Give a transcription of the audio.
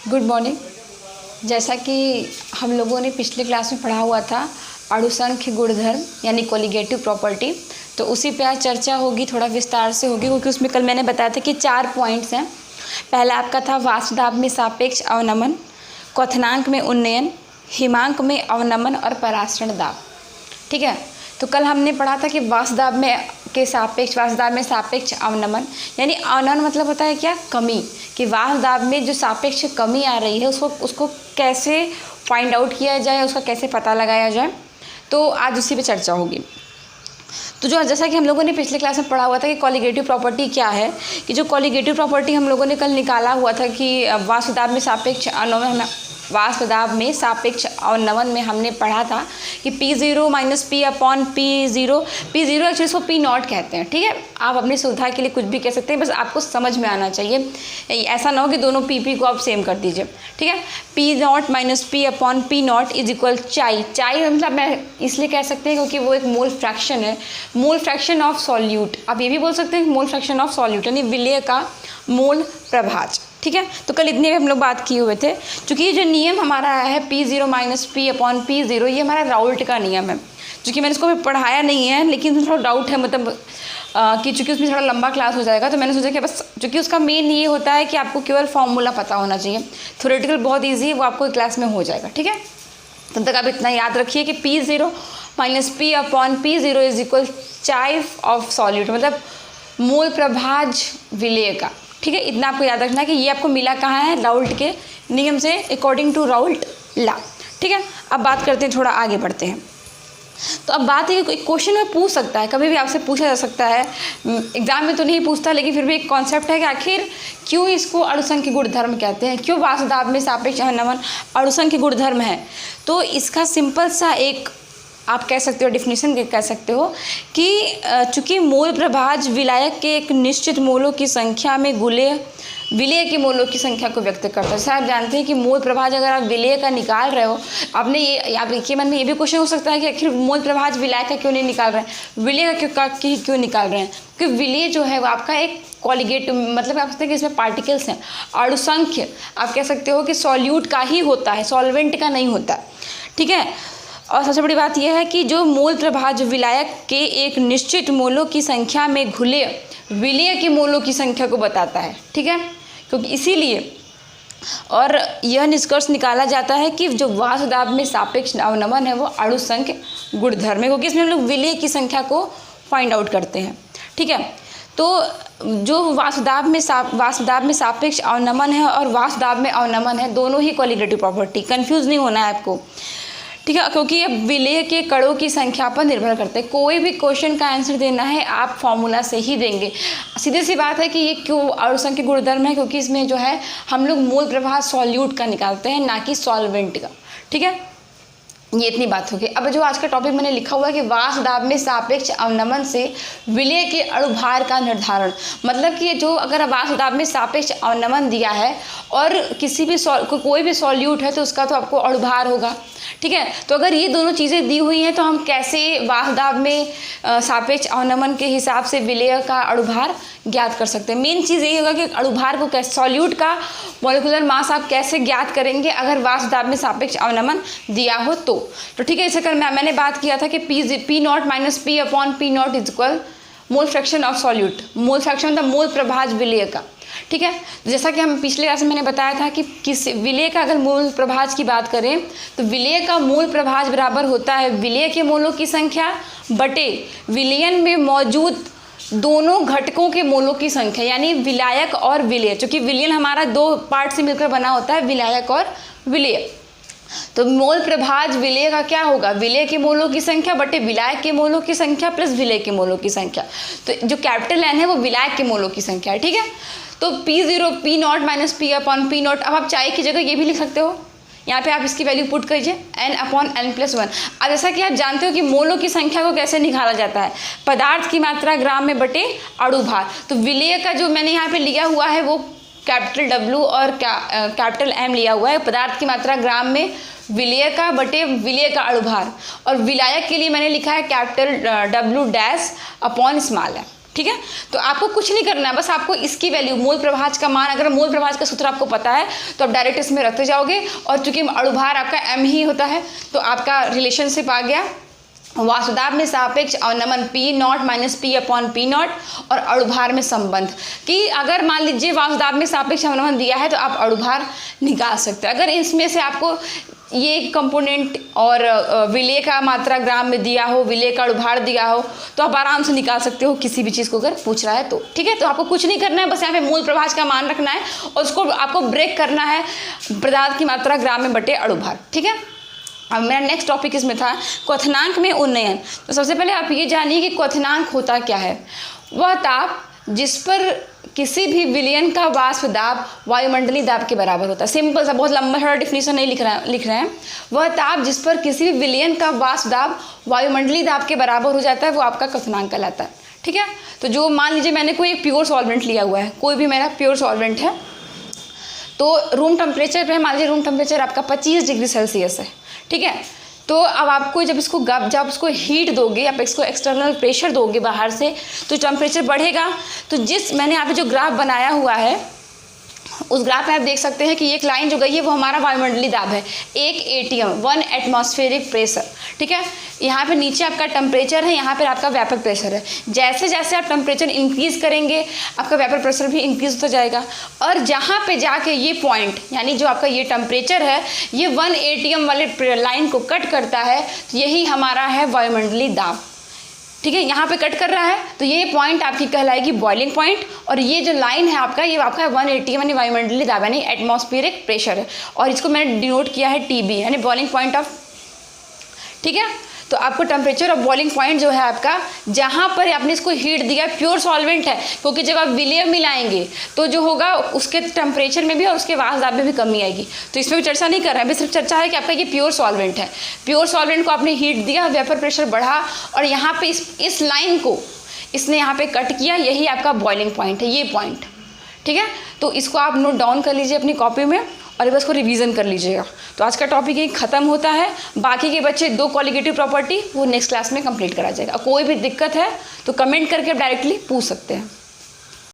Good morning. जैसा कि हम लोगों ने पिछले क्लास में पढ़ा हुआ था अणुसंख्य गुणधर्म यानी कोलिगेटिव प्रॉपर्टी, तो उसी पे आज चर्चा होगी, थोड़ा विस्तार से होगी, क्योंकि उसमें कल मैंने बताया था कि 4 पॉइंट्स हैं। पहला आपका था वाष्प दाब में सापेक्ष अवनमन, क्वथनांक में उन्नयन, हिमांक में अवनमन और परासरण दाब। ठीक है, तो कल हमने पढ़ा था कि वाष्प दाब में सापेक्ष अवनमन, यानी अवनमन मतलब होता है क्या, कमी, कि वाष्प दाब में जो सापेक्ष कमी आ रही है उसको कैसे फाइंड आउट किया जाए, उसका कैसे पता लगाया जाए। तो आज उसी पे चर्चा होगी। तो जो जैसा कि हम लोगों ने पिछले क्लास में पढ़ा हुआ था कि कोलिगेटिव प्रॉपर्टी क्या है, कि जो कोलिगेटिव प्रॉपर्टी हम लोगों ने कल निकाला हुआ था कि वाष्प दाब में सापेक्ष अवनमन में हमने पढ़ा था कि P0 minus P upon P0 actually इसको P0 कहते हैं। ठीक है, आप अपनी सुविधा के लिए कुछ भी कह सकते हैं, बस आपको समझ में आना चाहिए, ऐसा ना हो कि दोनों P को आप सेम कर दीजिए। ठीक है, P0 minus P upon P0 is equal चाई मतलब मैं इसलिए कह सकते हैं क्योंकि वो एक मोल फ्रैक्शन है, मोल फ्रैक्शन ऑफ सॉल्यूट। आप ये भी बोल सकते हैं मोल फ्रैक्शन ऑफ सॉल्यूट यानी विलेय का मोल प्रभाज। ठीक है, तो कल इतने हम लोग बात किए हुए थे। चूँकि ये जो नियम हमारा है P0 minus P upon P0, ये हमारा राउल्ट का नियम है। चूँकि मैंने इसको भी पढ़ाया नहीं है, लेकिन थोड़ा डाउट है, मतलब कि चूँकि उसमें थोड़ा लंबा क्लास हो जाएगा, तो मैंने सोचा कि बस चूँकि उसका मेन ये होता है कि आपको केवल फॉर्मूला पता होना चाहिए। थ्योरेटिकल बहुत ईजी है, वो आपको क्लास में हो जाएगा। ठीक है, तब तक आप इतना याद रखिए कि P0 minus P upon P0 is equal चाई ऑफ सॉल्यूट, मतलब मूल प्रभाज विलेय का। ठीक है, इतना आपको याद रखना है कि ये आपको मिला कहाँ है, राउल्ट के नियम से, अकॉर्डिंग टू राउल्ट लॉ। ठीक है, अब बात करते हैं, थोड़ा आगे बढ़ते हैं। तो अब बात है कि क्वेश्चन में पूछ सकता है, कभी भी आपसे पूछा जा सकता है, एग्जाम में तो नहीं पूछता, लेकिन फिर भी एक कॉन्सेप्ट है कि आखिर क्यों इसको अणुसंख्य गुणधर्म कहते हैं, क्यों वाष्प दाब में सापेक्ष अवनमन अणुसंख्य गुणधर्म है। तो इसका सिंपल सा एक आप कह सकते हो, डेफिनेशन कह सकते हो कि चूँकि मोल प्रभाज विलायक के एक निश्चित मोलों की संख्या में विलेय के मोलों की संख्या को व्यक्त करता है। जैसे आप जानते हैं कि मोल प्रभाज अगर आप विलेय का निकाल रहे हो, आपने ये आपके मन में ये भी क्वेश्चन हो सकता है कि आखिर मोल प्रभाज विलायक का क्यों नहीं निकाल रहे हैं, विलेय का क्यों निकाल रहे हैं, क्योंकि विलेय जो है वो आपका एक कोलिगेटिव, मतलब आप सकते हैं कि इसमें पार्टिकल्स हैं। अणुसंख्य आप कह सकते हो कि सॉल्यूट का ही होता है, सॉल्वेंट का नहीं होता। ठीक है, और सबसे बड़ी बात यह है कि जो मोल प्रभाज विलायक के एक निश्चित मोलों की संख्या में घुले विलेय के मोलों की संख्या को बताता है। ठीक है, क्योंकि इसीलिए और यह निष्कर्ष निकाला जाता है कि जो वाष्प दाब में सापेक्ष अवनमन है वो अणुसंख्य गुणधर्म है, क्योंकि इसमें हम लोग विलेय की संख्या को फाइंड आउट करते हैं। ठीक है, तो जो वाष्प दाब में सापेक्ष अवनमन है और वाष्प दाब में अवनमन है, दोनों ही कोलिगेटिव प्रॉपर्टी, कंफ्यूज नहीं होना है आपको। ठीक है, क्योंकि ये विलेय के कणों की संख्या पर निर्भर करते हैं। कोई भी क्वेश्चन का आंसर देना है आप फॉर्मूला से ही देंगे। सीधी सी बात है कि ये क्यों अणुसंख्य गुणधर्म है, क्योंकि इसमें जो है हम लोग मोल प्रभाज सॉल्यूट का निकालते हैं, ना कि सॉल्वेंट का। ठीक है, ये इतनी बात होगी। अब जो आज का टॉपिक मैंने लिखा हुआ है कि वाष्प दाब में सापेक्ष अवनमन से विलेय के अणुभार का निर्धारण, मतलब कि जो अगर वाष्प दाब में सापेक्ष अवनमन दिया है और किसी भी कोई भी सॉल्यूट है तो उसका तो आपको अणुभार होगा। ठीक है, तो अगर ये दोनों चीज़ें दी हुई हैं तो हम कैसे वाष्प दाब में सापेक्ष अवनमन के हिसाब से विलेय का अणुभार ज्ञात कर सकते हैं। मेन चीज़ यही होगा कि अणुभार को कैसे, सॉल्यूट का मॉलिक्यूलर मास आप कैसे ज्ञात करेंगे अगर वाष्प दाब में सापेक्ष अवनमन दिया हो तो ठीक है। इसे कर मैंने बात किया था कि P0 minus P upon P0 is equal mole fraction of solute, mole fraction मतलब मोल प्रभाज विलेय का। ठीक है, जैसा कि हम पिछले क्लास में मैंने बताया था कि किस विलेय का अगर मोल प्रभाज की बात करें तो विलेय का मोल प्रभाज बराबर होता है विलेय के मोलों की संख्या बटे विलयन में मौजूद दोनों घटकों के मोलों की संख्या, यानी विलायक और विलेय। चूँकि विलयन हमारा 2 पार्ट से मिलकर बना होता है, विलायक और विलेय। तो मोल प्रभाज विलेय का क्या होगा, विलेय के मोलों की संख्या बटे विलायक के मोलों की संख्या प्लस विलेय के मोलों की संख्या। तो जो कैपिटल N है वो विलायक के मोलों की संख्या है। ठीक है, तो P0 minus P upon P0, अब आप चाय की जगह ये भी लिख सकते हो, यहाँ पे आप इसकी वैल्यू पुट कीजिए N अपॉन N+1। अब जैसा कि आप जानते हो कि मोलों की संख्या को कैसे निकाला जाता है, पदार्थ की मात्रा ग्राम में बटे अणुभार। तो विलेय का जो मैंने यहाँ पे लिया हुआ है वो कैपिटल W और कैपिटल M लिया हुआ है, पदार्थ की मात्रा ग्राम में विलेय का बटे विलेय का अणुभार, और विलायक के लिए मैंने लिखा है capital W dash upon small m। ठीक है। तो आपको कुछ नहीं करना है, बस आपको इसकी वैल्यू मोल प्रभाज का मान, अगर मोल प्रभाज का सूत्र आपको पता है तो आप डायरेक्ट इसमें रखते जाओगे, और चूंकि अणुभार आपका m ही होता है तो आपका रिलेशनशिप आ गया वाष्पदाब में सापेक्ष अवनमन P not minus P upon P not, और अणुभार में संबंध कि अगर मान लीजिए वाष्पदाब में सापेक्ष अवनमन दिया है तो आप अणुभार निकाल सकते हैं। अगर इसमें से आपको ये कंपोनेंट और विलेय का मात्रा ग्राम में दिया हो, विलेय का अणुभार दिया हो, तो आप आराम से निकाल सकते हो किसी भी चीज़ को अगर पूछ रहा है तो, ठीक है। तो आपको कुछ नहीं करना है, बस यहाँ पे मूल प्रभाज का मान रखना है और उसको आपको ब्रेक करना है पदार्थ की मात्रा ग्राम में बटे अणुभार, ठीक है। अब मेरा नेक्स्ट टॉपिक इसमें था क्वथनांक में उन्नयन। तो सबसे पहले आप ये जानिए कि क्वथनांक होता क्या है। वह ताप जिस पर किसी भी विलयन का वाष्प दाब वायुमंडलीय दाब के बराबर होता है। सिंपल सा, बहुत लंबा थोड़ा डिफिनीशन नहीं लिख रहे हैं। वह ताप जिस पर किसी भी विलयन का वाष्प दाब वायुमंडलीय दाब के बराबर हो जाता है वो आपका क्वथनांक कहलाता है, ठीक है। तो जो मान लीजिए मैंने कोई एक प्योर सॉल्वेंट लिया हुआ है, कोई भी मेरा प्योर सॉल्वेंट है, तो रूम टेम्परेचर पे मान लीजिए रूम टेम्परेचर आपका 25 डिग्री सेल्सियस है, ठीक है। तो अब आपको जब उसको हीट दोगे, आप इसको एक्सटर्नल प्रेशर दोगे बाहर से, तो टेम्परेचर बढ़ेगा। तो जिस मैंने यहाँ पे जो ग्राफ बनाया हुआ है उस ग्राफ में आप देख सकते हैं कि एक लाइन जो गई है वो हमारा वायुमंडलीय दाब है, 1 ATM 1 एटमॉस्फेरिक प्रेशर, ठीक है। यहाँ पे नीचे आपका टेम्परेचर है, यहाँ पर आपका व्यापक प्रेशर है। जैसे जैसे आप टेम्परेचर इंक्रीज़ करेंगे आपका व्यापक प्रेशर भी इंक्रीज होता जाएगा, और जहाँ पे जाके ये पॉइंट यानी जो आपका ये टेम्परेचर है ये 1 ATM वाले लाइन को कट करता है, तो यही हमारा है वायुमंडलीय दाब, ठीक है। यहाँ पे कट कर रहा है तो ये पॉइंट आपकी कहलाएगी बॉइलिंग पॉइंट, और ये जो लाइन है आपका ये आपका 1 ATM यानी वायुमंडलीय दाब यानी एटमॉस्फेरिक प्रेशर है, और इसको मैंने डिनोट किया है TB यानी बॉइलिंग पॉइंट ऑफ, ठीक है। तो आपको टेम्परेचर और बॉइलिंग पॉइंट जो है आपका, जहाँ पर आपने इसको हीट दिया, प्योर सॉल्वेंट है, क्योंकि जब आप विलेय मिलाएंगे तो जो होगा उसके टेम्परेचर में भी और उसके वाष्प दाब में भी कमी आएगी। तो इसमें भी चर्चा नहीं कर रहे हैं, अभी सिर्फ चर्चा है कि आपका ये प्योर सॉल्वेंट है। प्योर सॉल्वेंट को आपने हीट दिया, वेपर प्रेशर बढ़ा, और यहाँ पे इस लाइन को इसने यहाँ पे कट किया, यही आपका बॉइलिंग पॉइंट है, ये पॉइंट, ठीक है। तो इसको आप नोट डाउन कर लीजिए अपनी कॉपी में और बस को रिवीजन कर लीजिएगा। तो आज का टॉपिक यही खत्म होता है। बाकी के बच्चे 2 कॉलिगेटिव प्रॉपर्टी वो नेक्स्ट क्लास में कंप्लीट करा जाएगा। कोई भी दिक्कत है तो कमेंट करके आप डायरेक्टली पूछ सकते हैं।